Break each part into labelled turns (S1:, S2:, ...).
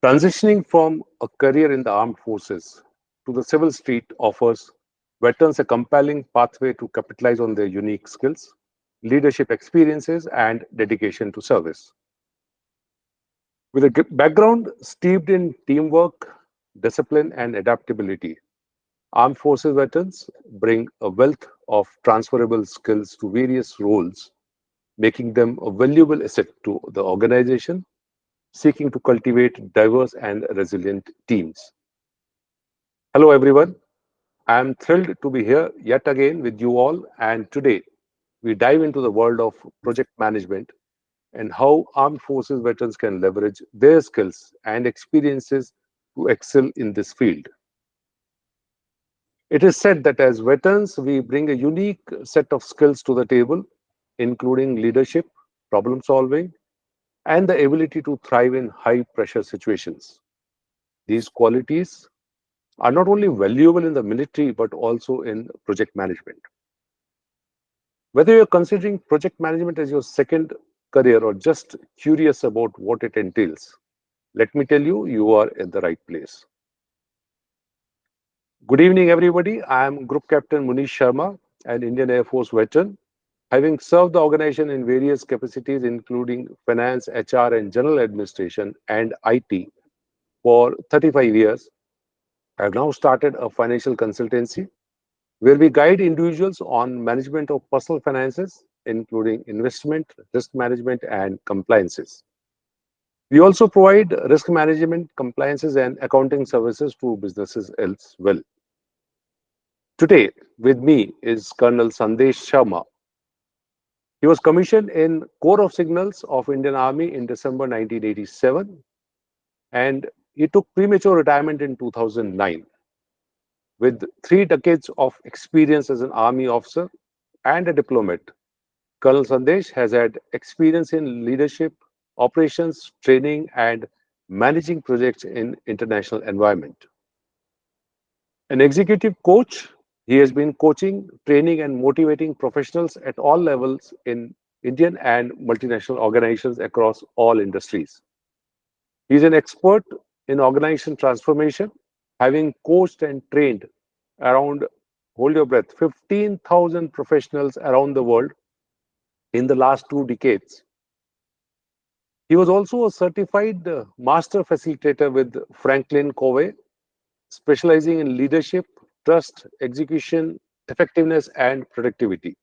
S1: Transitioning from a career in the armed forces to the civil street offers veterans a compelling pathway to capitalize on their unique skills, leadership experiences, and dedication to service. With a background steeped in teamwork, discipline, and adaptability, armed forces veterans bring a wealth of transferable skills to various roles, making them a valuable asset to the organization seeking to cultivate diverse and resilient teams. Hello, everyone. I am thrilled to be here yet again with you all, and today we dive into the world of project management and how armed forces veterans can leverage their skills and experiences to excel in this field. It is said that as veterans, we bring a unique set of skills to the table, including leadership, problem solving, and the ability to thrive in high pressure situations. These qualities are not only valuable in the military but also in project management. Whether you're considering project management as your second career or just curious about what it entails, let me tell you, you are in the right place. Good evening, everybody. I am Group Captain Manish Sharma, an Indian Air Force veteran. Having served the organization in various capacities, including finance, HR, and general administration, and IT for 35 years, I have now started a financial consultancy where we guide individuals on management of personal finances, including investment, risk management, and compliances. We also provide risk management, compliances, and accounting services to businesses as well. Today, with me is Colonel Sandesh Sharma. He was commissioned in Corps of Signals of Indian Army in December 1987, and he took premature retirement in 2009. With 3 decades of experience as an army officer and a diplomat, Colonel Sandesh has had experience in leadership, operations, training, and managing projects in international environment. An executive coach, he has been coaching, training, and motivating professionals at all levels in Indian and multinational organizations across all industries. He is an expert in organization transformation, having coached and trained around, hold your breath, 15,000 professionals around the world in the last 2 decades. He was also a certified master facilitator with Franklin Covey, specializing in leadership, trust, execution, effectiveness, and productivity.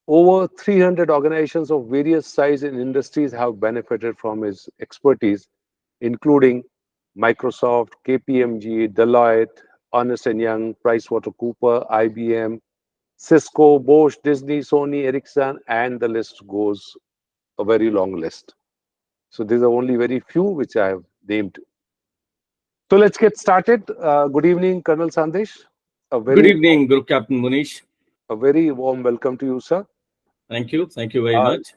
S1: Over 300 organizations of various size and industries have benefited from his expertise, including Microsoft, KPMG, Deloitte, Ernst& Young, PricewaterhouseCoopers, IBM, Cisco, Bosch, Disney, Sony, Ericsson, and the list goes a very long list. So these are only very few which I have named. So let's get started. Good evening, Colonel Sandesh.
S2: Good evening, Group Captain Manish.
S1: A very warm welcome to you, sir.
S2: Thank you. Thank you very much.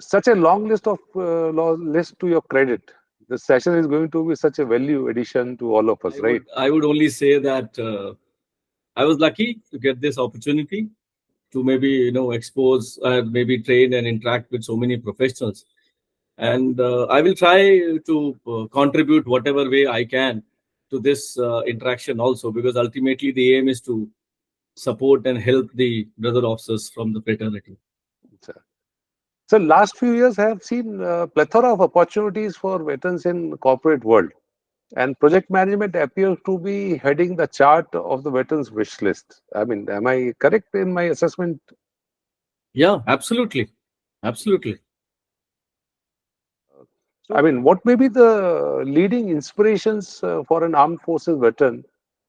S1: Such a long list of list to your credit. The session is going to be such a value addition to all of us, right?
S2: I would only say that I was lucky to get this opportunity to maybe expose, maybe train and interact with so many professionals, and I will try to contribute whatever way I can to this interaction also, because ultimately the aim is to support and help the brother officers from the fraternity.
S1: So last few years have seen a plethora of opportunities for veterans in corporate world, and project management appears to be heading the chart of the veterans wish list. I mean, am I correct in my assessment?
S2: Yeah, absolutely. Absolutely.
S1: I mean, what may be the leading inspirations for an armed forces veteran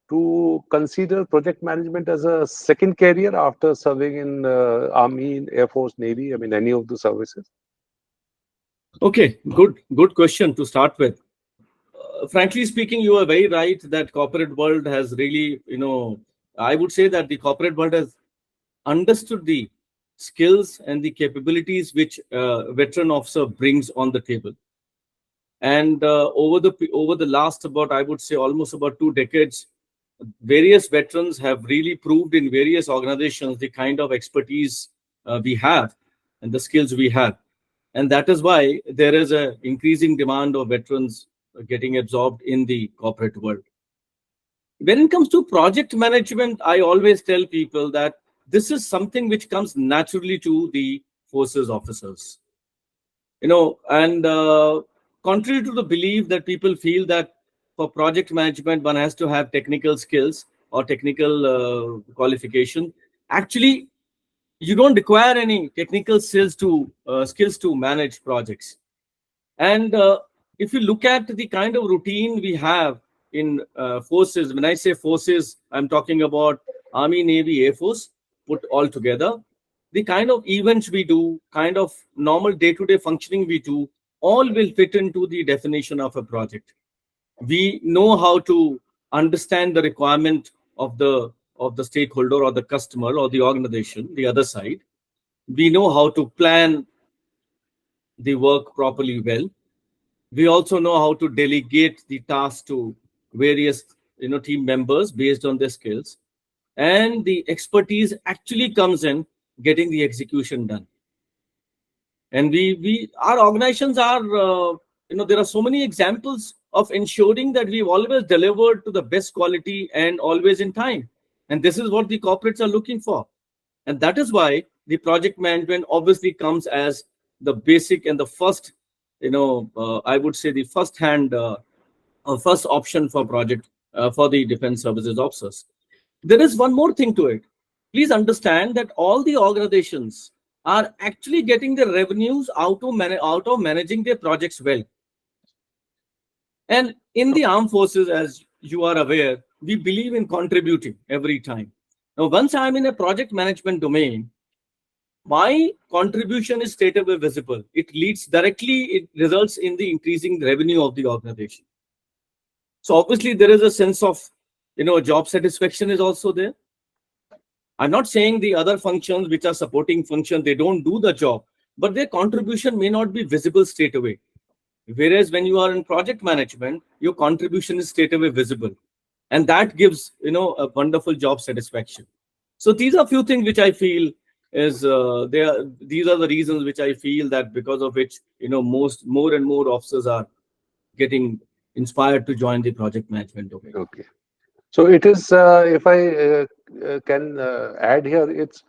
S1: to consider project management as a second career after serving in Army, Air Force, Navy? I mean, any of the services?
S2: Okay, good question to start with. Frankly speaking, you are very right that corporate world has really, I would say that the corporate world has understood the skills and the capabilities which veteran officer brings on the table. And over the last about, I would say, almost about 2 decades, various veterans have really proved in various organizations the kind of expertise we have and the skills we have. And that is why there is an increasing demand of veterans, getting absorbed in the corporate world. When it comes to project management, I always tell people that this is something which comes naturally to the forces officers. And contrary to the belief that people feel that for project management one has to have technical skills or technical qualification, actually you don't require any technical skills to manage projects. And if you look at the kind of routine we have in forces, when I say forces, I'm talking about Army, Navy, Air Force put all together. The kind of events we do, kind of normal day-to-day functioning we do, all will fit into the definition of a project. We know how to understand the requirement of the stakeholder or the customer or the organization, the other side. We know how to plan the work properly well. We also know how to delegate the task to various team members based on their skills, and the expertise actually comes in getting the execution done. And we our organizations are there are so many examples of ensuring that we've always delivered to the best quality and always in time, and this is what the corporates are looking for. And that is why the project management obviously comes as the basic and the first, I would say the first hand first option for project for the defense services officers. There is one more thing to it. Please understand that all the organizations are actually getting their revenues out of managing their projects well. And in the armed forces, as you are aware, we believe in contributing every time. Now, once I'm in a project management domain, my contribution is straight away visible. It leads directly, it results in the increasing revenue of the organization. So obviously there is a sense of, job satisfaction is also there. I'm not saying the other functions which are supporting functions, they don't do the job, but their contribution may not be visible straight away. Whereas when you are in project management, your contribution is straight away visible. And that gives, a wonderful job satisfaction. So these are a few things which I feel is these are the reasons which I feel that because of which, more and more officers are getting inspired to join the project management domain.
S1: Okay. So it is, if I can add here, it's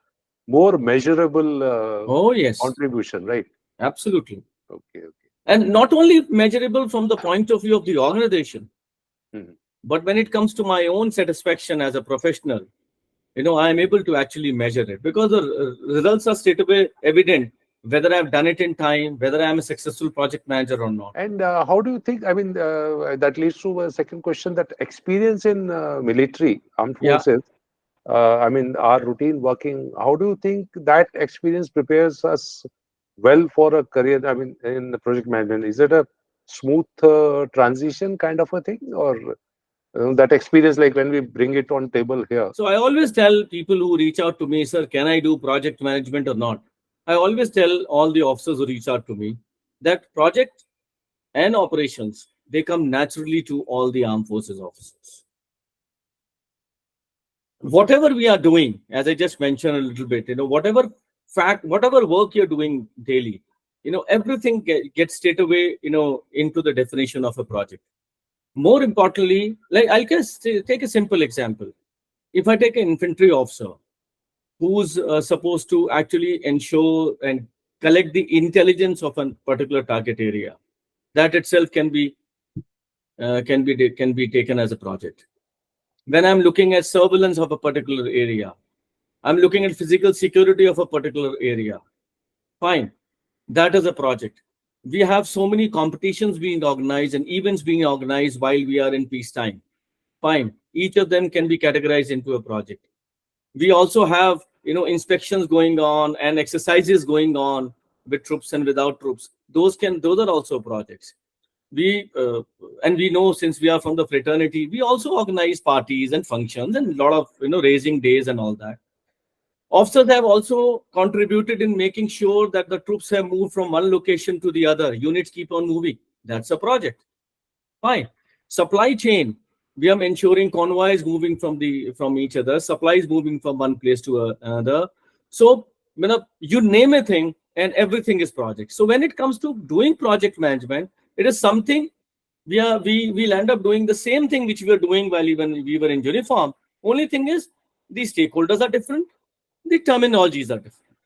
S1: more measurable
S2: Oh, yes,
S1: contribution, right?
S2: absolutely.
S1: Okay, okay.
S2: And not only measurable from the point of view of the organization,
S1: Mhm.
S2: but when it comes to my own satisfaction as a professional, I am able to actually measure it because the results are straight away evident whether I've done it in time, whether I'm a successful project manager or not.
S1: And how do you think, I mean, that leads to a second question, that experience in military, armed
S2: Yeah.
S1: forces, I mean, our routine working, how do you think that experience prepares us well for a career, I mean, in the project management? Is it a smooth transition kind of a thing, or that experience, like when we bring it on table here?
S2: So I always tell people who reach out to me, sir, can I do project management or not? I always tell all the officers who reach out to me that project and operations, they come naturally to all the armed forces officers. Whatever we are doing, as I just mentioned a little bit, whatever work you're doing daily, everything gets straight away, into the definition of a project. More importantly, like I'll just take a simple example. If I take an infantry officer who's supposed to actually ensure and collect the intelligence of a particular target area, that itself can be taken as a project. When I'm looking at surveillance of a particular area, I'm looking at physical security of a particular area. Fine, that is a project. We have so many competitions being organized and events being organized while we are in peacetime. Fine, each of them can be categorized into a project. We also have, inspections going on and exercises going on with troops and without troops. Those are also projects. We know, since we are from the fraternity, we also organize parties and functions and a lot of raising days and all that. Officers have also contributed in making sure that the troops have moved from one location to the other. Units keep on moving. That's a project. Fine. Supply chain. We are ensuring convoys moving from each other, supplies moving from one place to another. So, you name a thing and everything is project. So when it comes to doing project management, it is something We'll end up doing the same thing which we were doing while even we were in uniform. Only thing is the stakeholders are different, the terminologies are different.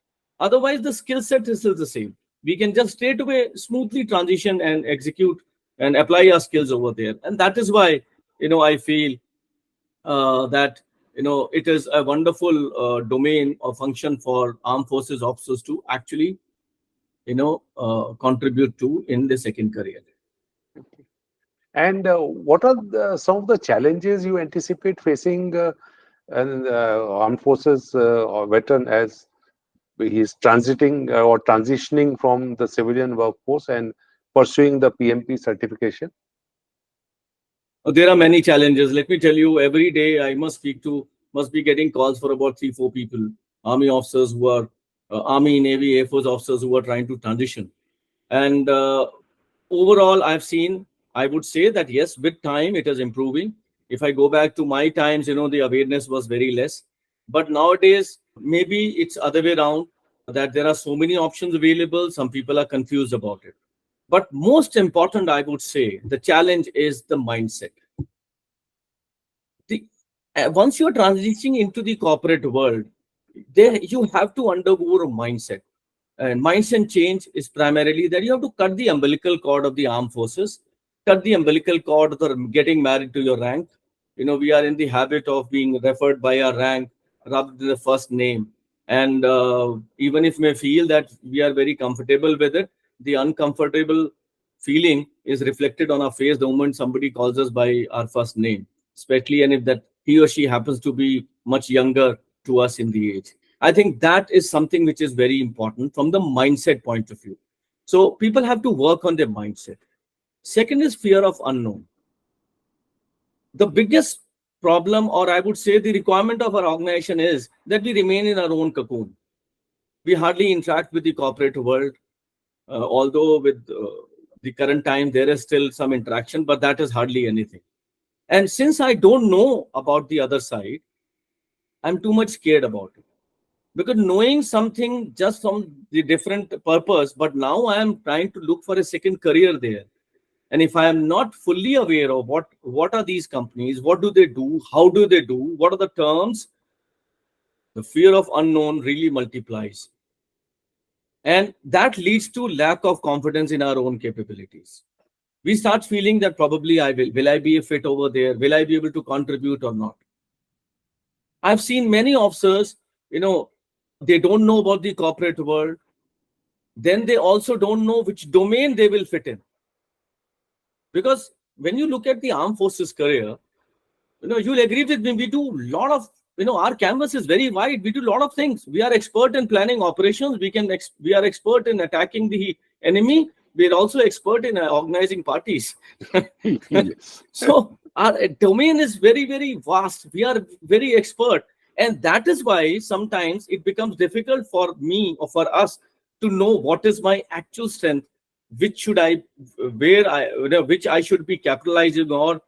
S2: Otherwise, the skill set is still the same. We can just straight away smoothly transition and execute and apply our skills over there. And that is why, I feel that, it is a wonderful domain or function for armed forces officers to actually, contribute to in the second career.
S1: And what are some of the challenges you anticipate facing an armed forces or veteran as he's transiting or transitioning from the civilian workforce and pursuing the PMP certification?
S2: There are many challenges. Let me tell you, every day I must be getting calls for about 3, 4 people, army officers who are army, navy, air force officers who are trying to transition. And overall, I've seen, I would say that yes, with time it is improving. If I go back to my times, the awareness was very less. But nowadays, maybe it's other way around, that there are so many options available. Some people are confused about it. But most important, I would say, the challenge is the mindset. The, Once you're transitioning into the corporate world, there you have to undergo a mindset. And mindset change is primarily that you have to cut the umbilical cord of the armed forces, cut the umbilical cord of the getting married to your rank. We are in the habit of being referred by our rank rather than the first name. And even if we feel that we are very comfortable with it, the uncomfortable feeling is reflected on our face the moment somebody calls us by our first name, especially and if that he or she happens to be much younger to us in the age. I think that is something which is very important from the mindset point of view. So people have to work on their mindset. Second is fear of unknown. The biggest problem, or I would say the requirement of our organization, is that we remain in our own cocoon. We hardly interact with the corporate world, although with the current time there is still some interaction, but that is hardly anything. And since I don't know about the other side, I'm too much scared about it. Because knowing something just from the different purpose, but now I am trying to look for a second career there. And if I am not fully aware of what are these companies, what do they do, how do they do, what are the terms, the fear of unknown really multiplies. And that leads to lack of confidence in our own capabilities. We start feeling that probably will I be a fit over there? Will I be able to contribute or not? I've seen many officers, they don't know about the corporate world. Then they also don't know which domain they will fit in. Because when you look at the armed forces career, you'll agree with me, we do a lot of, our canvas is very wide. We do a lot of things. We are expert in planning operations. We are expert in attacking the enemy. We are also expert in organizing parties.
S1: Yes.
S2: So our domain is very, very vast. We are very expert. And that is why sometimes it becomes difficult for me or for us to know what is my actual strength, which should I, where I, which I should be capitalizing or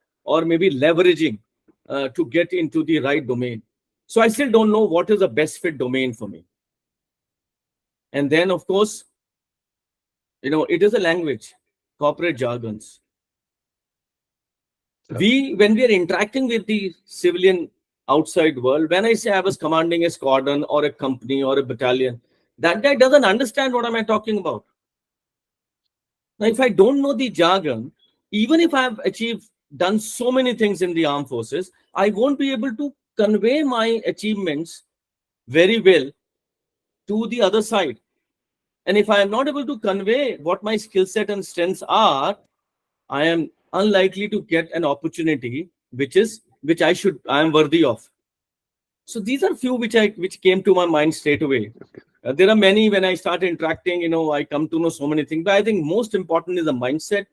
S2: maybe leveraging to get into the right domain. So I still don't know what is the best fit domain for me. And then, of course, it is a language, corporate jargons. When we are interacting with the civilian outside world, when I say I was commanding a squadron or a company or a battalion, that guy doesn't understand what am I talking about. Now, if I don't know the jargon, even if I have done so many things in the armed forces, I won't be able to convey my achievements very well to the other side. And if I am not able to convey what my skill set and strengths are, I am unlikely to get an opportunity which I am worthy of. So these are few which came to my mind straight away. There are many. When I start interacting, I come to know so many things. But I think most important is the mindset,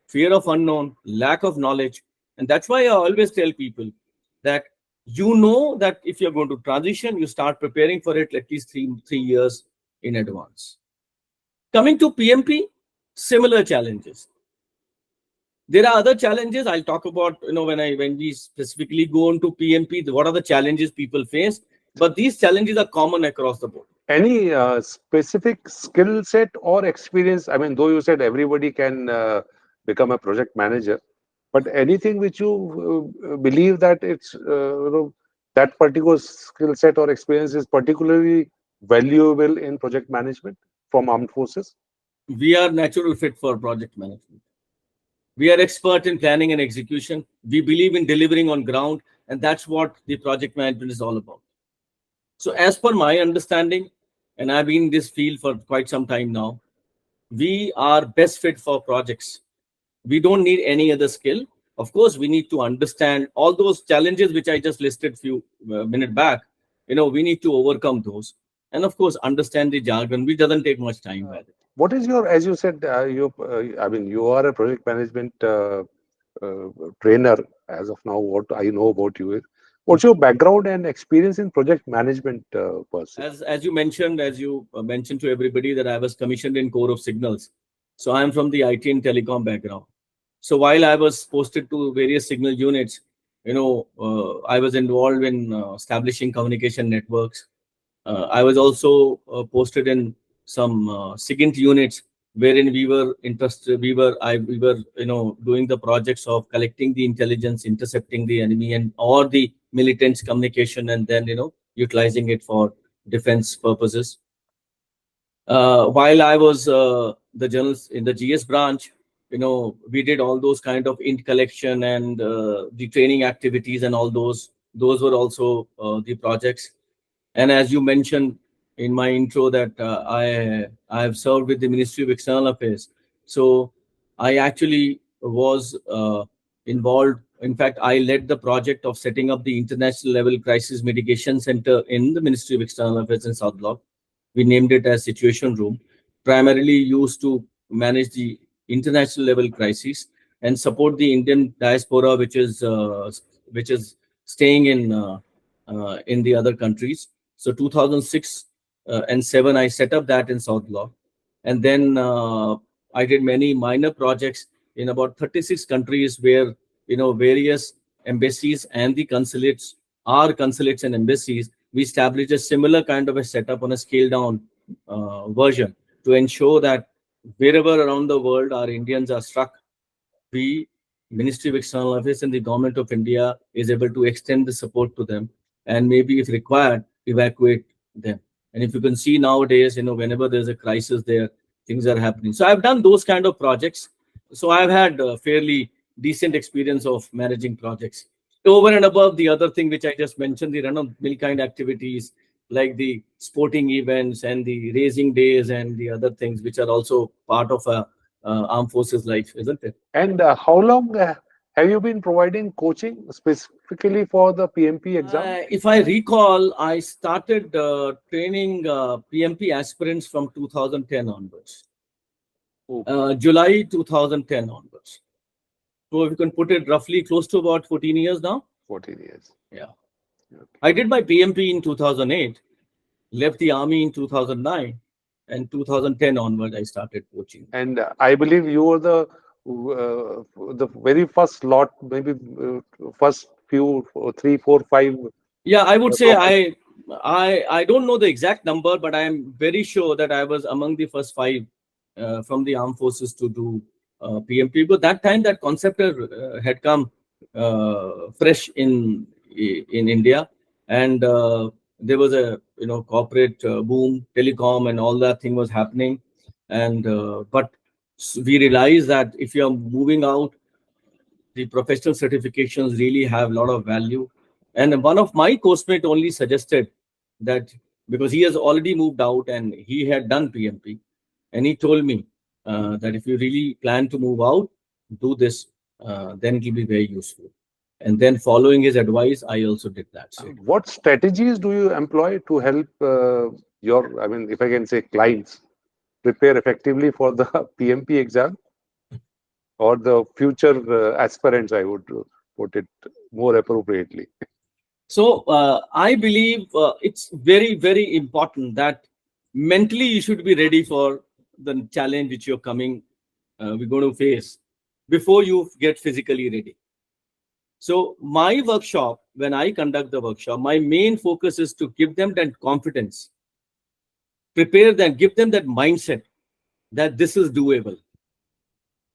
S2: fear of unknown, lack of knowledge. And that's why I always tell people that that if you're going to transition, you start preparing for it at least three years in advance. Coming to PMP, similar challenges. There are other challenges I'll talk about, when we specifically go into PMP, what are the challenges people face? But these challenges are common across the board.
S1: Any specific skill set or experience? I mean, though you said everybody can become a project manager. But anything which you believe that it's that particular skill set or experience is particularly valuable in project management from armed forces.
S2: We are natural fit for project management. We are expert in planning and execution. We believe in delivering on ground, and that's what the project management is all about. So, as per my understanding, and I've been in this field for quite some time now, we are best fit for projects. We don't need any other skill. Of course, we need to understand all those challenges which I just listed few minute back. We need to overcome those, and of course, understand the jargon, which doesn't take much time by
S1: Uh,
S2: the way.
S1: what is your, as you said, I mean, you are a project management trainer as of now. What I know about you is, what's your background and experience in project management per se?
S2: As you mentioned to everybody that I was commissioned in Corps of Signals. So I am from the IT and telecom background. So while I was posted to various signal units, I was involved in establishing communication networks. I was also posted in some SIGINT units wherein we were interested. We were doing the projects of collecting the intelligence, intercepting the enemy, and or the militants' communication, and then utilizing it for defense purposes. While I was the journalist in the GS branch, we did all those kind of int collection and the training activities and all those. Those were also the projects. And as you mentioned in my intro that I have served with the Ministry of External Affairs. So I actually was involved. In fact, I led the project of setting up the international level crisis mitigation center in the Ministry of External Affairs in South Block. We named it as Situation Room, primarily used to manage the international level crises and support the Indian diaspora, which is staying in the other countries. So 2006 and 7, I set up that in South Block, and then I did many minor projects in about 36 countries where various embassies and the consulates, our consulates and embassies, we established a similar kind of a setup on a scale down version to ensure that wherever around the world our Indians are struck, we, Ministry of External Affairs and the Government of India is able to extend the support to them and maybe if required, evacuate them. And if you can see nowadays, whenever there's a crisis there, things are happening. So I've done those kind of projects. So I've had a fairly decent experience of managing projects. Over and above the other thing which I just mentioned, the run-of-mill kind activities like the sporting events and the racing days and the other things which are also part of a armed forces life, isn't it?
S1: And how long have you been providing coaching specifically for the PMP exam?
S2: If I recall, I started training PMP aspirants from 2010 onwards,
S1: Oh,
S2: July 2010 onwards. So if you can put it roughly close to about 14 years now.
S1: 14 years.
S2: Yeah.
S1: Okay.
S2: I did my PMP in 2008, left the army in 2009, and 2010 onward, I started coaching.
S1: And I believe you were the very first lot, maybe first few, 3, 4, 5
S2: Yeah, I would say
S1: toppers.
S2: I don't know the exact number, but I am very sure that I was among the first five from the armed forces to do PMP. But that time, that concept had come fresh in India, and there was a corporate boom, telecom, and all that thing was happening. And but we realized that if you are moving out, the professional certifications really have a lot of value. And one of my coursemate only suggested that because he has already moved out and he had done PMP, and he told me that if you really plan to move out, do this, then it will be very useful. And then following his advice, I also did that. So
S1: What strategies do you employ to help your, I mean, if I can say, clients prepare effectively for the PMP exam or the future aspirants? I would put it more appropriately.
S2: I believe it's very, very important that mentally you should be ready for the challenge which we're going to face before you get physically ready. So my workshop, when I conduct the workshop, my main focus is to give them that confidence, prepare them, give them that mindset that this is doable.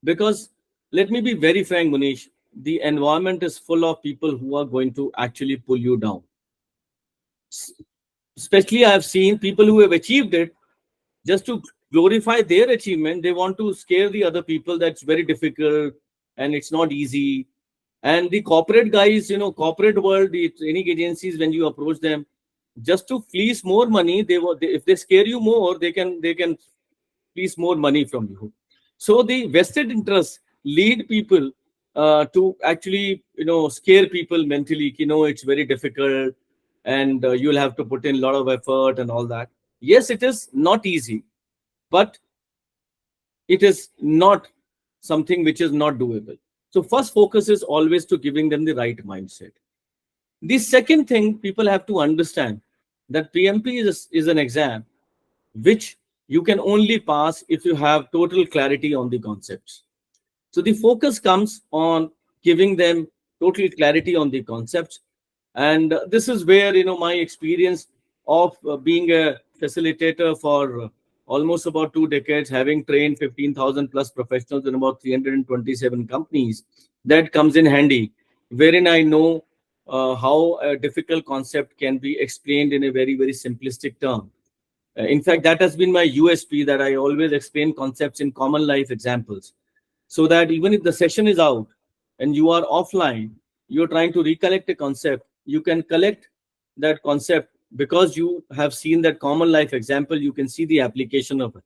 S2: Because Let me be very frank, Manish. The environment is full of people who are going to actually pull you down. S- Especially, I have seen people who have achieved it just to glorify their achievement. They want to scare the other people that's very difficult and it's not easy. And the corporate guys, corporate world, the training agencies, when you approach them, just to fleece more money, if they scare you more, they can fleece more money from you. So the vested interests lead people to actually scare people mentally. It's very difficult, and you'll have to put in a lot of effort and all that. Yes, it is not easy, but it is not something which is not doable. So first focus is always to giving them the right mindset. The second thing people have to understand, that PMP is an exam which you can only pass if you have total clarity on the concepts. So the focus comes on giving them total clarity on the concepts. And this is where, my experience of being a facilitator for almost about 2 decades, having trained 15,000 plus professionals in about 327 companies, that comes in handy, wherein I know how a difficult concept can be explained in a very, very simplistic term. In fact, that has been my USP, that I always explain concepts in common life examples, so that even if the session is out and you are offline, you're trying to recollect a concept, you can collect that concept because you have seen that common life example. You can see the application of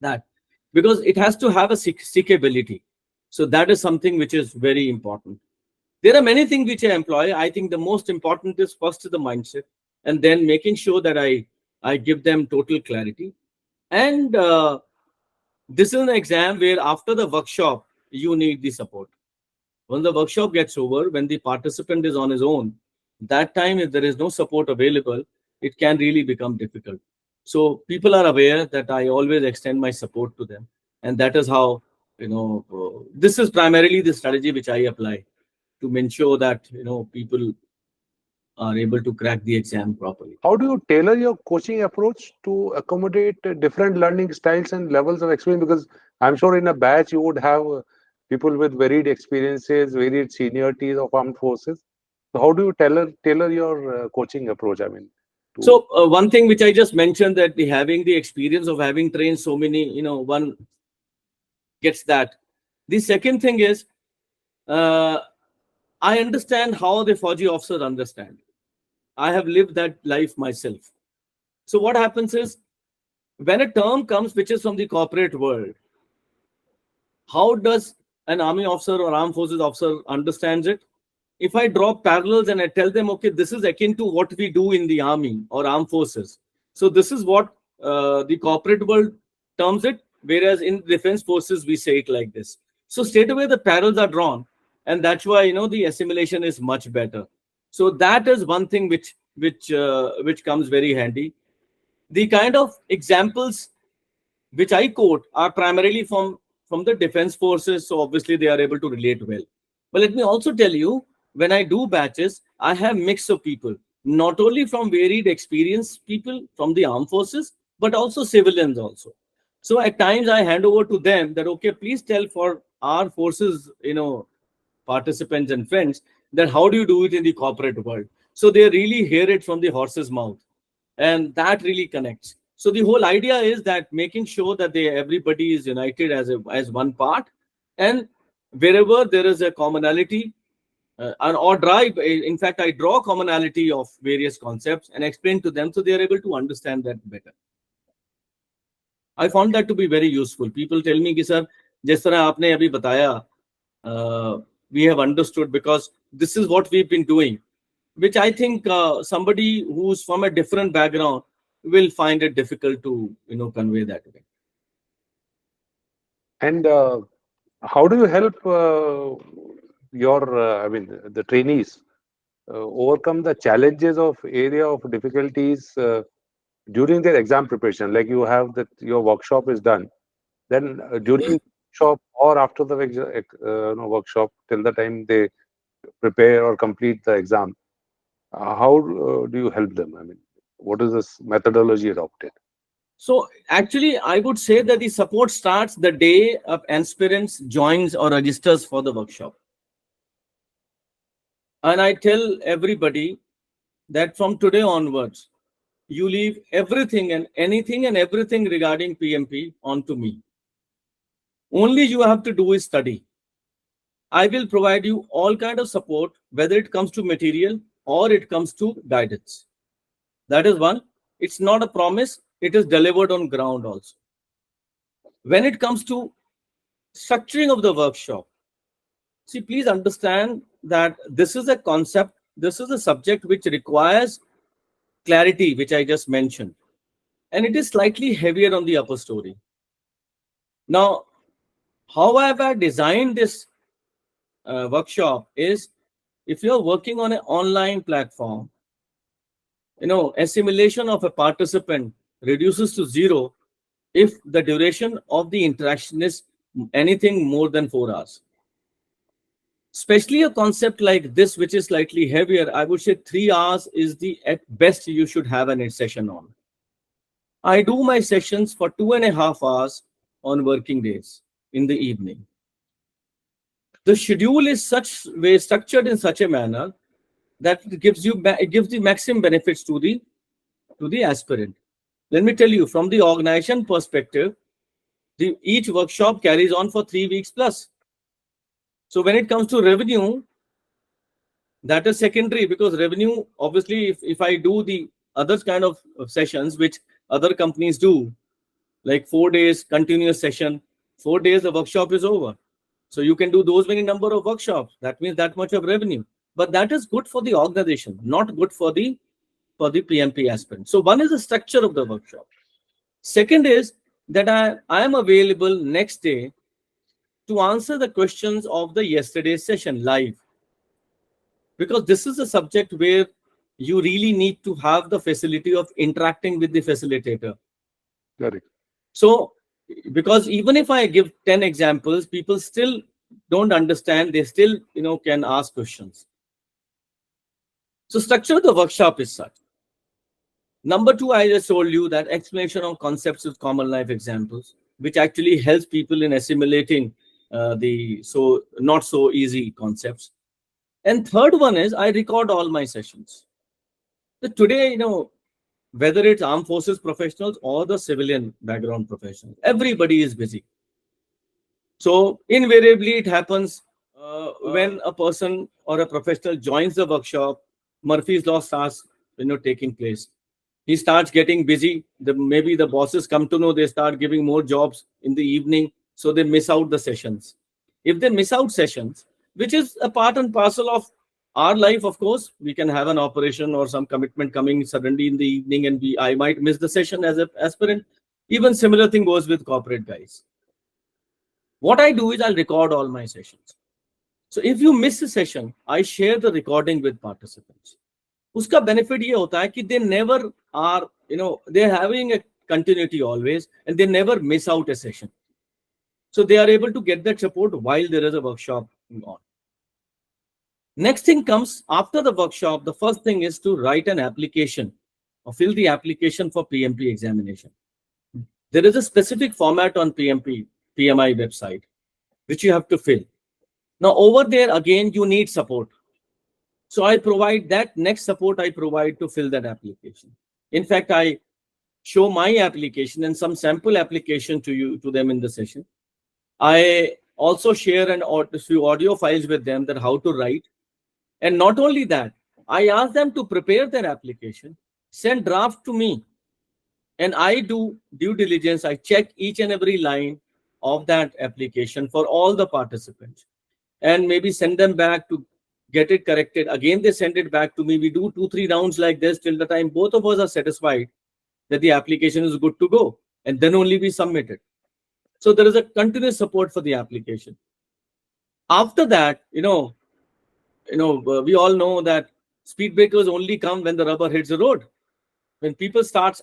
S2: that, because it has to have a seekability. So that is something which is very important. There are many things which I employ. I think the most important is first the mindset, and then making sure that I give them total clarity. And this is an exam where after the workshop, you need the support. When the workshop gets over, when the participant is on his own, that time, if there is no support available, it can really become difficult. So people are aware that I always extend my support to them. And that is how, this is primarily the strategy which I apply to ensure that, people are able to crack the exam properly.
S1: How do you tailor your coaching approach to accommodate different learning styles and levels of experience? Because I'm sure in a batch you would have people with varied experiences, varied seniorities of armed forces. So how do you tailor your coaching approach? I mean, to
S2: So one thing which I just mentioned, that having the experience of having trained so many, one gets that. The second thing is, uh, I understand how the Fauji officers understand. I have lived that life myself. So what happens is, when a term comes which is from the corporate world, how does an army officer or armed forces officer understands it? If I draw parallels and I tell them, okay, this is akin to what we do in the army or armed forces. So this is what the corporate world terms it, whereas in defense forces we say it like this. So straight away the parallels are drawn, and that's why the assimilation is much better. So that is one thing which comes very handy. The kind of examples which I quote are primarily from the defense forces, so obviously they are able to relate well. But let me also tell you, when I do batches, I have mix of people, not only from varied experienced people from the armed forces, but also civilians also. So at times I hand over to them that, okay, please tell for our forces, participants and friends, that how do you do it in the corporate world. So they really hear it from the horse's mouth, and that really connects. So the whole idea is that making sure that everybody is united as one part, and wherever there is a commonality, or drive, in fact I draw commonality of various concepts and explain to them, so they are able to understand that better. I found that to be very useful. People tell me कि sir, जिस तरह आपने अभी बताया, we have understood because this is what we've been doing, which I think somebody who's from a different background will find it difficult to convey that way.
S1: and how do you help your I mean the trainees overcome the challenges of area of difficulties during their exam preparation? Like you have that your workshop is done, then during workshop or after the workshop till the time they prepare or complete the exam, how do you help them? I mean, what is this methodology adopted?
S2: So actually, I would say that the support starts the day of aspirants joins or registers for the workshop. And I tell everybody that from today onwards, you leave everything and anything and everything regarding PMP onto me. Only you have to do is study. I will provide you all kind of support, whether it comes to material or it comes to guidance. That is one. It's not a promise. It is delivered on ground also. When it comes to structuring of the workshop, see, please understand that this is a concept, this is a subject which requires clarity, which I just mentioned. And it is slightly heavier on the upper story. Now, how have I designed this workshop is, if you're working on an online platform, assimilation of a participant reduces to zero if the duration of the interaction is anything more than 4 hours. Especially a concept like this, which is slightly heavier, I would say 3 hours is the at best you should have an session on. I do my sessions for 2.5 hours on working days in the evening. The schedule is such way structured in such a manner that it gives the maximum benefits to the aspirant. Let me tell you, from the organization perspective, each workshop carries on for 3 weeks plus. So when it comes to revenue, that is secondary, because revenue, obviously, if I do the other kind of sessions which other companies do, like 4 days continuous session, 4 days the workshop is over. So you can do those many number of workshops. That means that much of revenue. But that is good for the organization, not good for the PMP aspirant. So one is the structure of the workshop. Second is that I am available next day to answer the questions of the yesterday's session live. Because this is a subject where you really need to have the facility of interacting with the facilitator.
S1: Correct.
S2: So, because even if I give 10 examples, people still don't understand. They still, can ask questions. So, structure of the workshop is such. Number two, I just told you that explanation of concepts with common life examples, which actually helps people in assimilating the not so easy concepts. And third one is I record all my sessions. So today, whether it's armed forces professionals or the civilian background professionals, everybody is busy. So invariably, it happens when a person or a professional joins the workshop, Murphy's law starts, taking place. He starts getting busy. Maybe the bosses come to know they start giving more jobs in the evening, so they miss out the sessions. If they miss out sessions, which is a part and parcel of our life, of course, we can have an operation or some commitment coming suddenly in the evening, and I might miss the session as an aspirant. Even similar thing goes with corporate guys. What I do is I'll record all my sessions. So if you miss a session, I share the recording with participants. Uska benefit ye hota hai ki they never are, they're having a continuity always, and they never miss out a session. So they are able to get that support while there is a workshop going on. Next thing comes after the workshop. The first thing is to write an application or fill the application for PMP examination. There is a specific format on PMI website, which you have to fill. Now over there, again, you need support. So I provide that next support I provide to fill that application. In fact, I show my application and some sample application to them in the session. I also share a few audio files with them that how to write. And not only that, I ask them to prepare their application, send draft to me, and I do due diligence. I check each and every line of that application for all the participants and maybe send them back to get it corrected. Again, they send it back to me. We do 2-3 rounds like this till the time both of us are satisfied that the application is good to go. And then only we submit it. So there is a continuous support for the application. After that, we all know that speed breakers only come when the rubber hits the road. When people start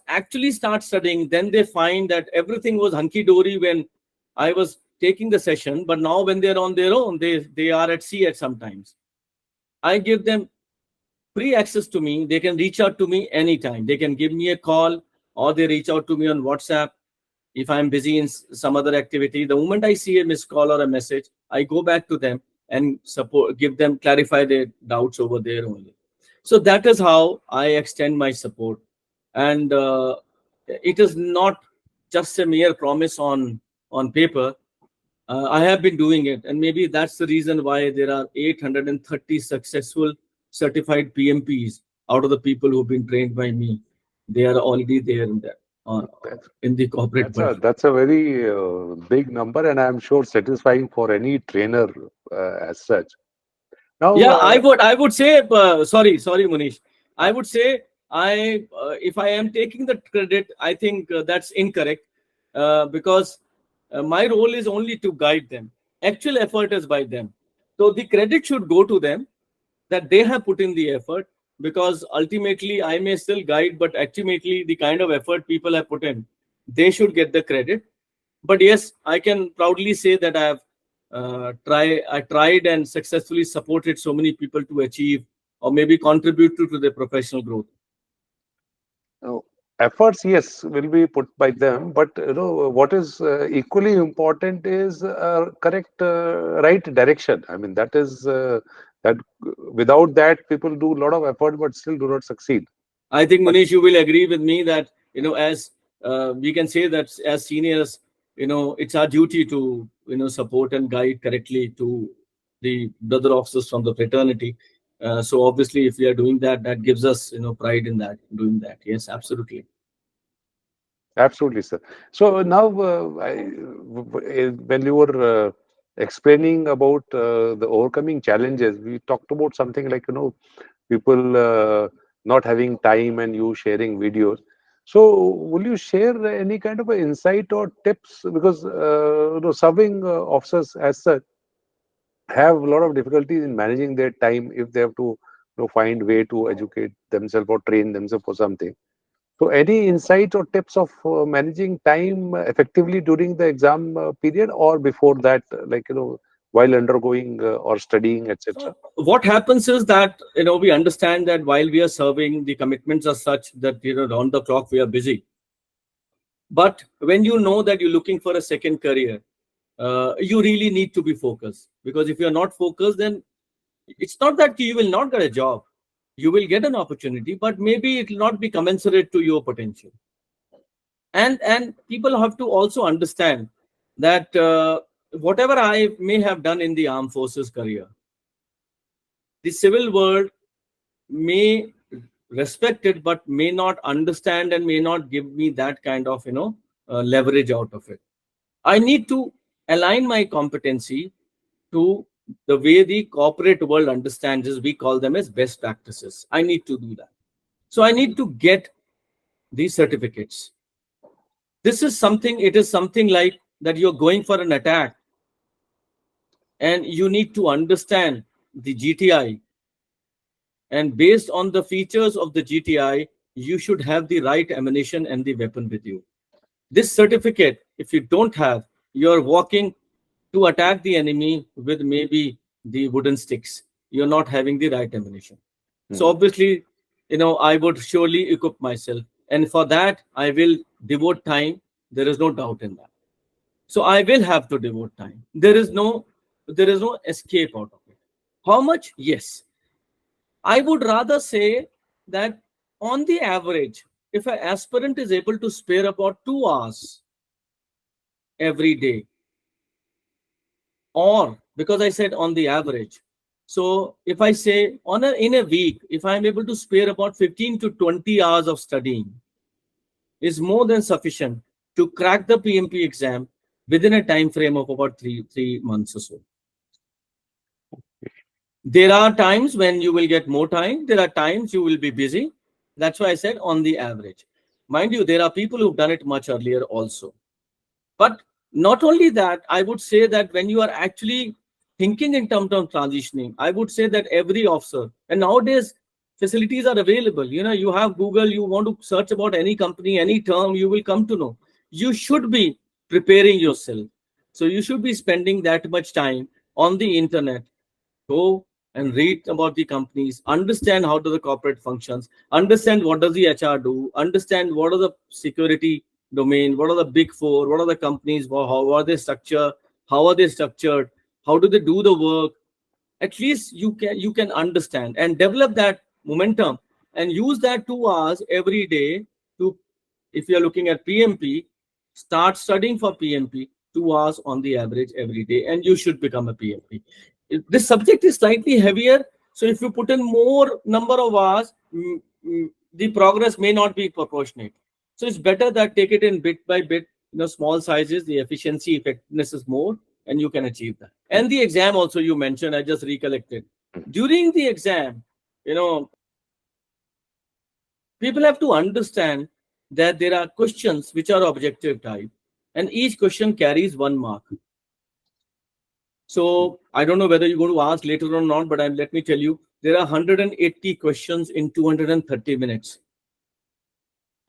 S2: studying, then they find that everything was hunky-dory when I was taking the session. But now when they're on their own, they are at sea at sometimes. I give them free access to me. They can reach out to me anytime. They can give me a call. or they reach out to me on WhatsApp. If I'm busy in some other activity, the moment I see a missed call or a message, I go back to them and support, give them, clarify their doubts over there only. So that is how I extend my support. And it is not just a mere promise on paper. I have been doing it, and maybe that's the reason why there are 830 successful certified PMPs out of the people who've been trained by me. They are already there in that, uh,
S1: That's
S2: in the corporate world.
S1: that's a very big number, and I'm sure satisfying for any trainer as such. Now,
S2: Yeah, I would say, sorry, Manish. I would say, if I am taking the credit, I think that's incorrect, because my role is only to guide them. Actual effort is by them. So the credit should go to them, that they have put in the effort, because ultimately I may still guide, but ultimately the kind of effort people have put in, they should get the credit. But yes, I can proudly say that I tried and successfully supported so many people to achieve or maybe contribute to their professional growth.
S1: uh, efforts, yes, will be put by them, but what is equally important is correct, right direction. I mean, that is that without that, people do a lot of effort but still do not succeed.
S2: I think,
S1: But
S2: Manish, you will agree with me that, as we can say that as seniors, it's our duty to, support and guide correctly to the brother officers from the fraternity. So obviously, if we are doing that, that gives us, pride in that, doing that. Yes, absolutely.
S1: absolutely, sir. So now, when you were explaining about the overcoming challenges, we talked about something like people not having time and you sharing videos. So, will you share any kind of a insight or tips? Because serving officers as such have a lot of difficulties in managing their time if they have to find way to educate themselves or train themselves for something. So, any insight or tips of managing time effectively during the exam period or before that, like while undergoing or studying, etc.
S2: So what happens is that, we understand that while we are serving, the commitments are such that, round the clock we are busy. But when you know that you're looking for a second career, you really need to be focused, because if you're not focused, then it's not that you will not get a job. You will get an opportunity, but maybe it will not be commensurate to your potential. And people have to also understand that whatever I may have done in the armed forces career, the civil world may respect it, but may not understand and may not give me that kind of leverage out of it. I need to align my competency to the way the corporate world understands is. We call them as best practices. I need to do that. So I need to get these certificates. This is something, it is something like that you're going for an attack, and you need to understand the GTI. And based on the features of the GTI, you should have the right ammunition and the weapon with you. This certificate, if you don't have, you're walking to attack the enemy with maybe the wooden sticks. You're not having the right ammunition. So
S1: Mhm.
S2: obviously, I would surely equip myself. And for that, I will devote time. There is no doubt in that. So I will have to devote time. There is no escape out of it. How much? Yes. I would rather say that on the average, if an aspirant is able to spare about 2 hours every day, or because I said on the average, so if I say in a week, if I'm able to spare about 15 to 20 hours of studying, is more than sufficient to crack the PMP exam within a time frame of about three months or so. There are times when you will get more time. There are times you will be busy. That's why I said on the average. Mind you, there are people who've done it much earlier also. But not only that, I would say that when you are actually thinking in terms of transitioning, I would say that every officer, and nowadays facilities are available. You have Google, you want to search about any company, any term, you will come to know. You should be preparing yourself. So you should be spending that much time on the internet. Go and read about the companies, understand how do the corporate functions, understand what does the HR do, understand what are the security domain, what are the big four, what are the companies, how are they structured, how are they structured, how do they do the work. At least you can understand and develop that momentum and use that 2 hours every day to, if you are looking at PMP, start studying for PMP 2 hours on the average every day, and you should become a PMP. This subject is slightly heavier, so if you put in more number of hours, the progress may not be proportionate. So it's better that take it in bit by bit, small sizes, the efficiency, effectiveness is more, and you can achieve that. And the exam also you mentioned, I just recollected. During the exam, you know, people have to understand that there are questions which are objective type, and each question carries 1 mark. So I don't know whether you're going to ask later or not, but let me tell you, there are 180 questions in 230 minutes.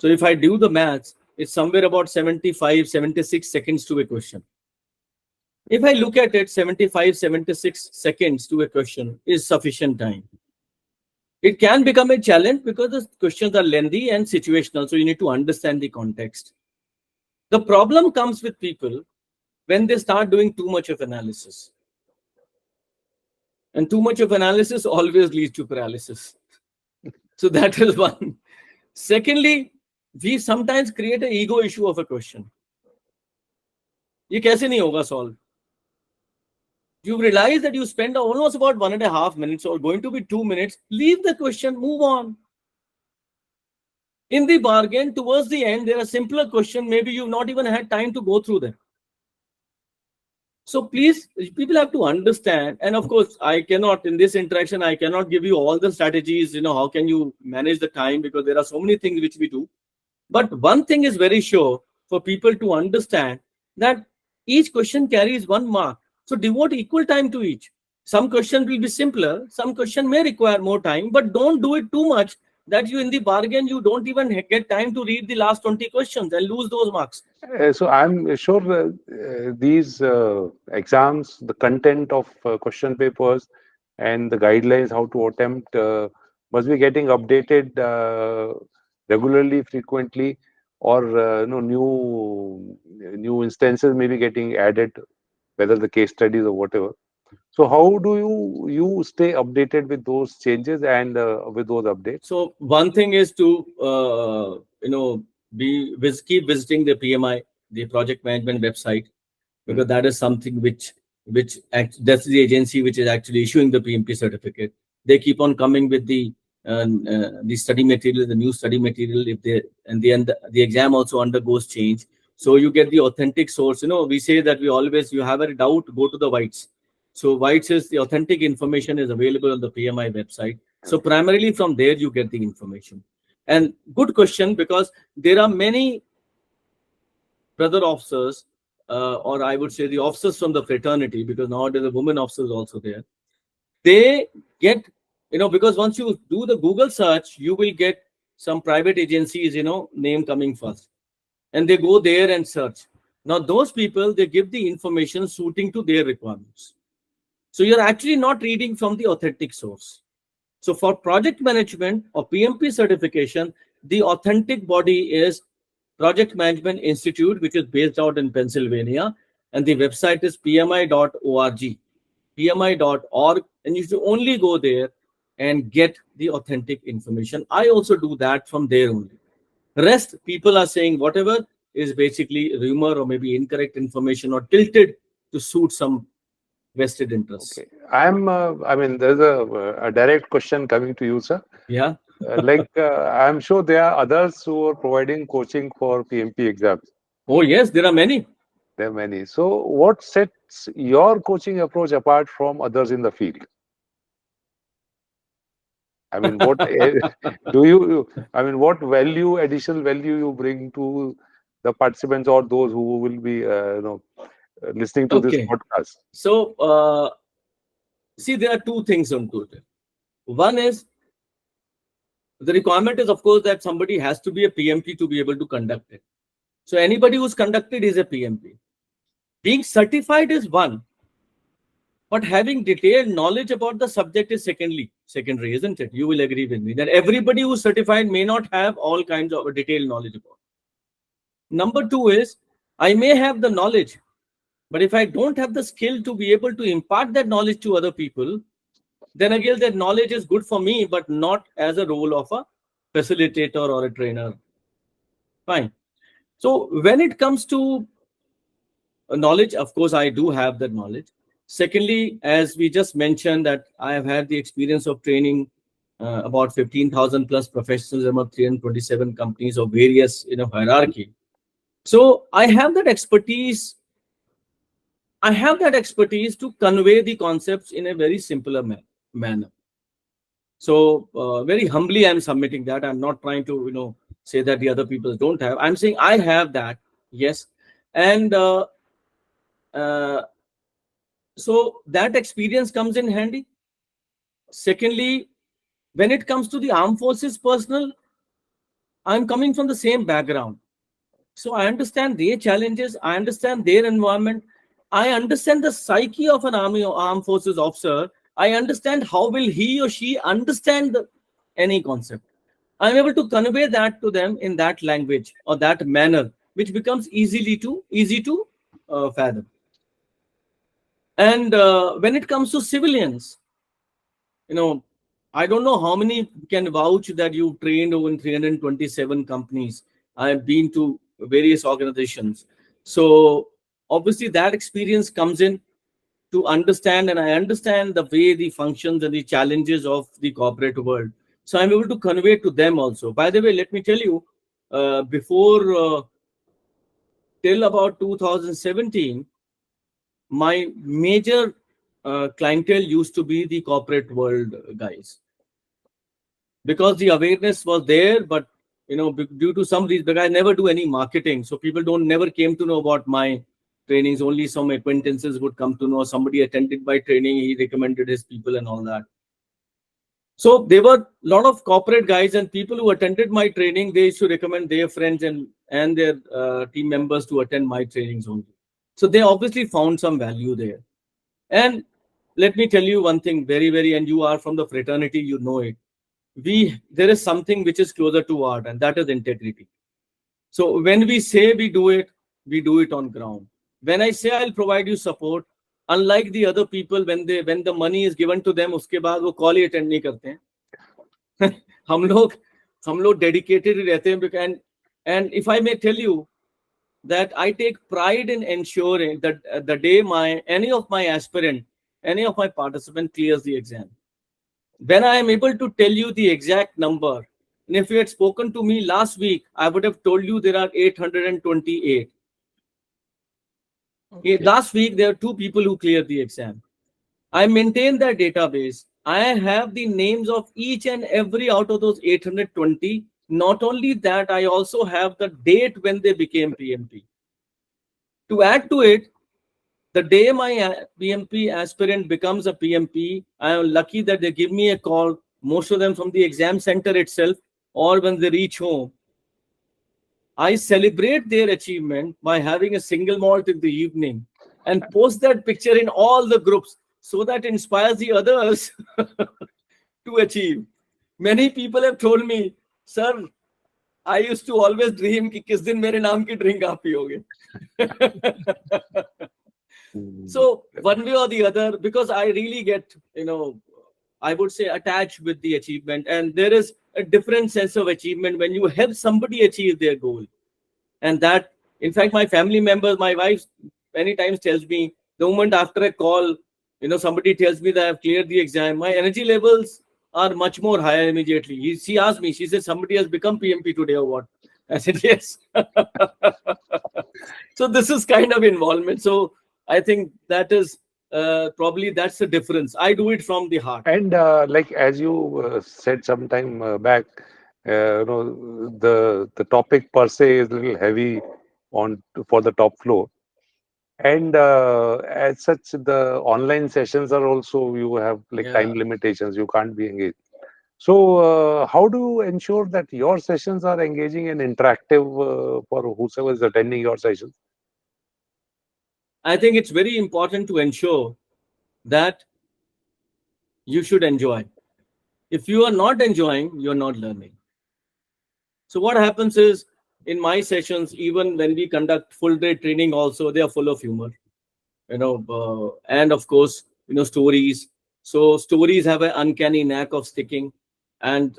S2: So if I do the maths, it's somewhere about 75, 76 seconds to a question. If I look at it, 75, 76 seconds to a question is sufficient time. It can become a challenge because the questions are lengthy and situational, so you need to understand the context. The problem comes with people when they start doing too much of analysis. And too much of analysis always leads to paralysis. So that is one. Secondly, we sometimes create an ego issue of a question. ये कैसे नहीं होगा solve? You realize that you spend almost about 1.5 minutes or going to be 2 minutes, leave the question, move on. In the bargain, towards the end, there are simpler questions. Maybe you've not even had time to go through them. So please, people have to understand. And of course, I cannot, in this interaction, I cannot give you all the strategies, how can you manage the time, because there are so many things which we do. But one thing is very sure for people to understand that each question carries 1 mark. So devote equal time to each. Some question will be simpler. Some question may require more time, but don't do it too much that you in the bargain, you don't even get time to read the last 20 questions and lose those marks.
S1: So I'm sure these exams, the content of question papers, and the guidelines how to attempt must be getting updated regularly, frequently, or new instances may be getting added, whether the case studies or whatever. So how do you stay updated with those changes and with those updates?
S2: So one thing is to keep visiting the PMI, the project management website, because that is something that's the agency which is actually issuing the PMP certificate. They keep on coming with the study material, the new study material. If they and the exam also undergoes change, so you get the authentic source. We say that you have a doubt, go to the Whites. So Whites is the authentic information is available on the PMI website. So primarily from there you get the information. And good question, because there are many brother officers, or I would say the officers from the fraternity, because nowadays the women officers also there. They get, because once you do the Google search, you will get some private agencies, name coming first. And they go there and search. Now those people, they give the information suiting to their requirements. So you're actually not reading from the authentic source. So for project management or PMP certification, the authentic body is Project Management Institute, which is based out in Pennsylvania, and the website is pmi.org, pmi.org, and you should only go there and get the authentic information. I also do that from there only. Rest, people are saying whatever is basically rumor or maybe incorrect information or tilted to suit some vested interests.
S1: Okay, I mean, there's a direct question coming to you, sir.
S2: Yeah.
S1: I'm sure there are others who are providing coaching for PMP exams.
S2: Oh, yes, there are many.
S1: There are many. So, what sets your coaching approach apart from others in the field? I mean, what do you? I mean, what additional value you bring to the participants or those who will be, listening to this
S2: Okay.
S1: podcast?
S2: So, see, there are two things onto it. One is the requirement is, of course, that somebody has to be a PMP to be able to conduct it. So, anybody who's conducted is a PMP. Being certified is one. But having detailed knowledge about the subject is secondary, isn't it? You will agree with me that everybody who's certified may not have all kinds of detailed knowledge about. Number two is, I may have the knowledge, but if I don't have the skill to be able to impart that knowledge to other people, then again that knowledge is good for me, but not as a role of a facilitator or a trainer. Fine. So when it comes to knowledge, of course, I do have that knowledge. Secondly, as we just mentioned, that I have had the experience of training about 15,000 plus professionals among 327 companies of various hierarchy. So I have that expertise to convey the concepts in a very simpler manner. So very humbly, I'm submitting that. I'm not trying to say that the other people don't have. I'm saying I have that. Yes, and uh, so that experience comes in handy. Secondly, when it comes to the armed forces personnel, I'm coming from the same background. So I understand their challenges, I understand their environment, I understand the psyche of an army or armed forces officer. I understand how will he or she understand any concept. I'm able to convey that to them in that language or that manner, which becomes easy to fathom. And when it comes to civilians, you know, I don't know how many can vouch that you've trained over 327 companies. I've been to various organizations. So obviously that experience comes in to understand, and I understand the way the functions and the challenges of the corporate world. So I'm able to convey to them also. By the way, let me tell you, before till about 2017, my major clientele used to be the corporate world guys, because the awareness was there, but due to some reason, but I never do any marketing, so people don't never came to know about my trainings. Only some acquaintances would come to know. Somebody attended my training, he recommended his people and all that. So there were a lot of corporate guys and people who attended my training. They used to recommend their friends and their team members to attend my trainings only. So they obviously found some value there. And let me tell you one thing, very, and you are from the fraternity, you know it. There is something which is closer to art, and that is integrity. So when we say we do it on ground. When I say I'll provide you support, unlike the other people, when the money is given to them, उसके बाद वो call ही attend नहीं करते हैं. हम लोग dedicated ही रहते हैं, and if I may tell you that I take pride in ensuring that the day any of my aspirant, any of my participant clears the exam, when I am able to tell you the exact number, and if you had spoken to me last week, I would have told you there are 828.
S1: Okay.
S2: Last week, there are two people who cleared the exam. I maintain that database. I have the names of each and every out of those 820. Not only that, I also have the date when they became PMP. To add to it, the day my PMP aspirant becomes a PMP, I am lucky that they give me a call, most of them from the exam center itself, or when they reach home. I celebrate their achievement by having a single malt in the evening and post that picture in all the groups so that inspires the others to achieve. Many people have told me, sir, I used to always dream कि किस दिन मेरे नाम की drink आप पियोगे.
S1: Mm.
S2: So one way or the other, because I really get, I would say attached with the achievement, and there is a different sense of achievement when you help somebody achieve their goal. And that, in fact, my family members, my wife many times tells me, the moment after a call, somebody tells me that I've cleared the exam, my energy levels are much more higher immediately. She asked me, she said, somebody has become PMP today or what? I said, yes. So this is kind of involvement. So I think that is probably that's the difference. I do it from the heart.
S1: And like as you said some time back, the topic per se is a little heavy on for the top floor. And as such, the online sessions are also, you have like
S2: Yeah.
S1: time limitations. You can't be engaged. So, how do you ensure that your sessions are engaging and interactive for whosoever is attending your sessions?
S2: I think it's very important to ensure that you should enjoy. If you are not enjoying, you're not learning. So what happens is, in my sessions, even when we conduct full day training also, they are full of humor, and of course, stories. So stories have an uncanny knack of sticking, and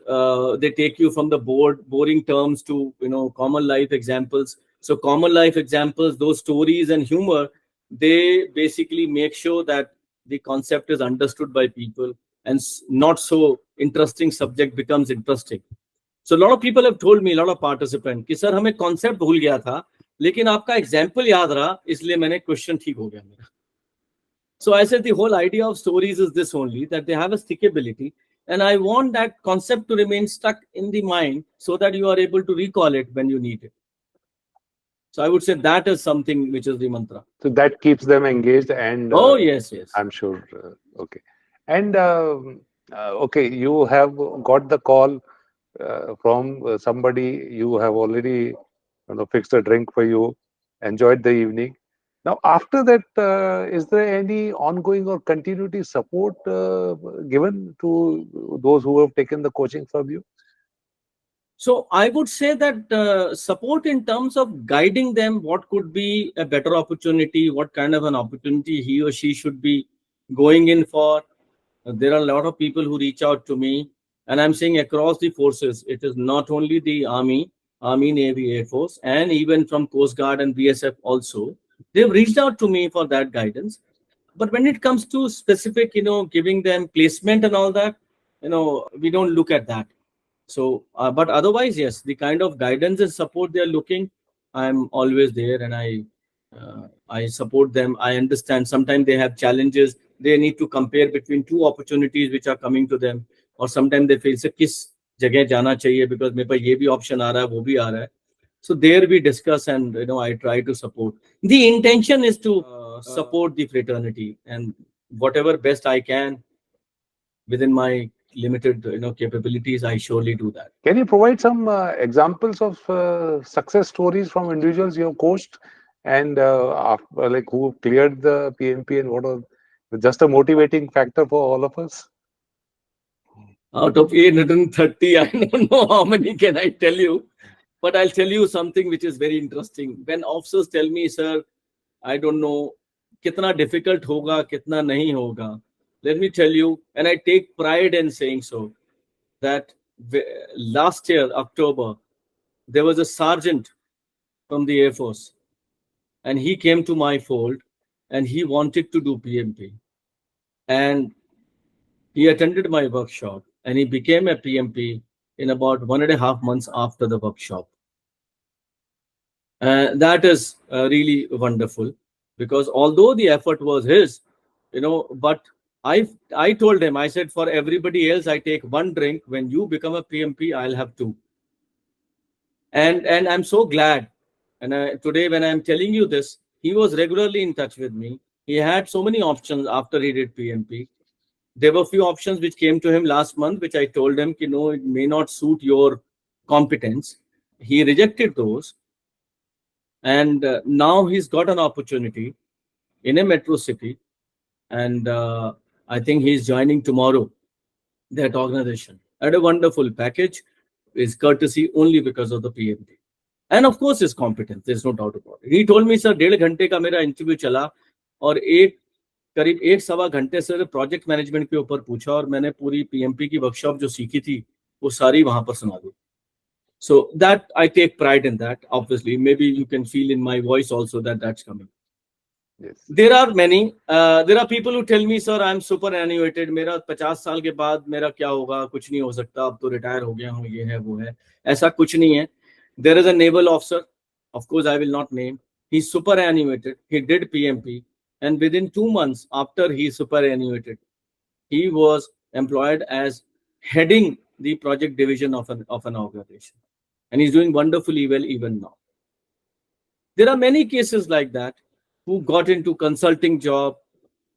S2: they take you from the boring terms to common life examples. So common life examples, those stories and humor, they basically make sure that the concept is understood by people, and not so interesting subject becomes interesting. So a lot of people have told me, a lot of participants, कि sir हमें concept भूल गया था, लेकिन आपका example याद रहा, इसलिए मैंने question ठीक हो गया मेरा. So I said the whole idea of stories is this only, that they have a stickability, and I want that concept to remain stuck in the mind so that you are able to recall it when you need it. So I would say that is something which is the mantra.
S1: So that keeps them engaged, and
S2: Oh yes, yes.
S1: I'm sure. Okay, and okay, you have got the call from somebody. You have already fixed a drink for you, enjoyed the evening. Now, after that, is there any ongoing or continuity support given to those who have taken the coaching from you?
S2: So I would say that support in terms of guiding them, what could be a better opportunity, what kind of an opportunity he or she should be going in for. There are a lot of people who reach out to me, and I'm saying across the forces. It is not only the Army, Navy, Air Force, and even from Coast Guard and BSF also. They've reached out to me for that guidance. But when it comes to specific, giving them placement and all that, we don't look at that. So, but otherwise, yes, the kind of guidance and support they're looking, I'm always there, and I support them. I understand sometimes they have challenges. They need to compare between two opportunities which are coming to them, or sometimes they feel से किस जगह जाना चाहिए because मेरे पास ये भी option आ रहा है, वो भी आ रहा है. So there we discuss, and I try to support. The intention is to support the fraternity, and whatever best I can within my limited capabilities, I surely do that.
S1: Can you provide some examples of success stories from individuals you have coached and like who cleared the PMP, and what was just a motivating factor for all of us?
S2: Out of 830, I don't know how many can I tell you, but I'll tell you something which is very interesting. When officers tell me, sir, I don't know kitna difficult hoga, kitna nahi hoga, let me tell you, and I take pride in saying so, that last year, October, there was a sergeant from the Air Force, and he came to my fold, and he wanted to do PMP. And he attended my workshop, and he became a PMP in about 1.5 months after the workshop. That is really wonderful, because although the effort was his, but I told him, I said, for everybody else, I take one drink. When you become a PMP, I'll have two. And I'm so glad. And today, when I'm telling you this, he was regularly in touch with me. He had so many options after he did PMP. There were few options which came to him last month, which I told him, no, it may not suit your competence. He rejected those. And now he's got an opportunity in a metro city. And I think he's joining tomorrow, that organization. At a wonderful package, is courtesy only because of the PMP. And of course his competence, there's no doubt about it. He told me, sir, 1.5 घंटे का मेरा interview चला, और करीब 1 सवा घंटे से project management के ऊपर पूछा, और मैंने पूरी पीएमपी की वर्कशॉप जो सीखी थी वो सारी वहां पर सुना दी. So that I take pride in that. Obviously, maybe you can feel in my voice also that that's coming.
S1: Yes.
S2: There are many. There are people who tell me, sir, I'm superannuated. मेरा 50 साल के बाद मेरा क्या होगा, कुछ नहीं हो सकता, अब तो रिटायर हो गया हूँ, ये है वो है. ऐसा कुछ नहीं है. There is a naval officer, of course I will not name. He's superannuated. He did PMP, and within 2 months after he superannuated, he was employed as heading the project division of an organization, and he's doing wonderfully well even now. There are many cases like that who got into consulting job.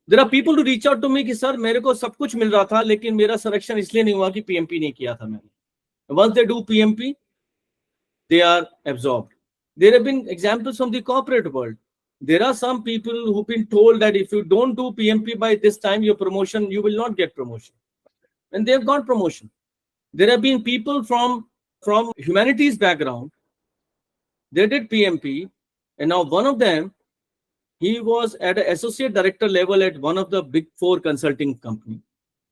S2: There are people who reach out to me कि sir मेरे को सब कुछ मिल रहा था, लेकिन मेरा selection इसलिए नहीं हुआ कि PMP नहीं किया था मैंने. Once they do PMP, they are absorbed. There have been examples from the corporate world. There are some people who've been told that if you don't do PMP by this time, your promotion, you will not get promotion. And they've got promotion. There have been people from humanities background, they did PMP, and now one of them, he was at an associate director level at one of the big four consulting company.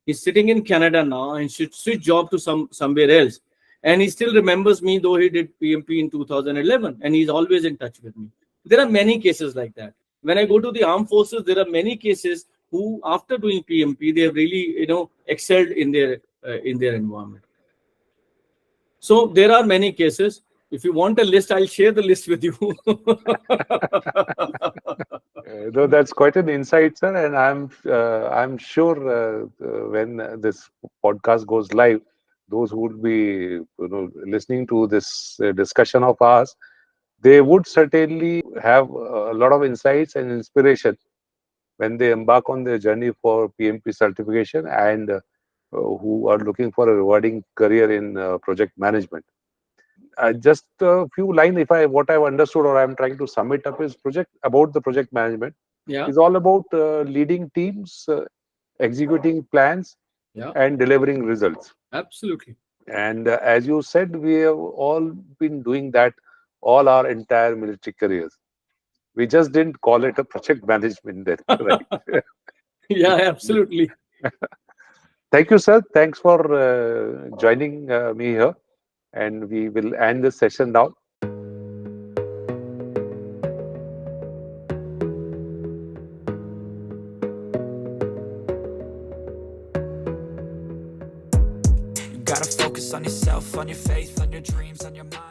S2: He's sitting in Canada now and should switch job to somewhere else. And he still remembers me, though he did PMP in 2011, and he's always in touch with me. There are many cases like that. When I go to the armed forces, there are many cases who, after doing PMP, they have really, excelled in their environment. So there are many cases. If you want a list, I'll share the list with you.
S1: Though that's quite an insight, sir, and I'm sure when this podcast goes live, those who would be listening to this discussion of ours, they would certainly have a lot of insights and inspiration when they embark on their journey for PMP certification and who are looking for a rewarding career in project management. Just a few lines, if I what I've understood or I'm trying to sum it up is project management
S2: Yeah,
S1: is all about leading teams, executing plans,
S2: yeah,
S1: and delivering results.
S2: absolutely.
S1: And as you said, we have all been doing that all our entire military careers. We just didn't call it a project management then, right?
S2: Yeah, absolutely.
S1: Thank you, sir. Thanks for joining me here. And we will end this session now.
S3: You gotta focus on yourself, on your faith, on your dreams, on your mind.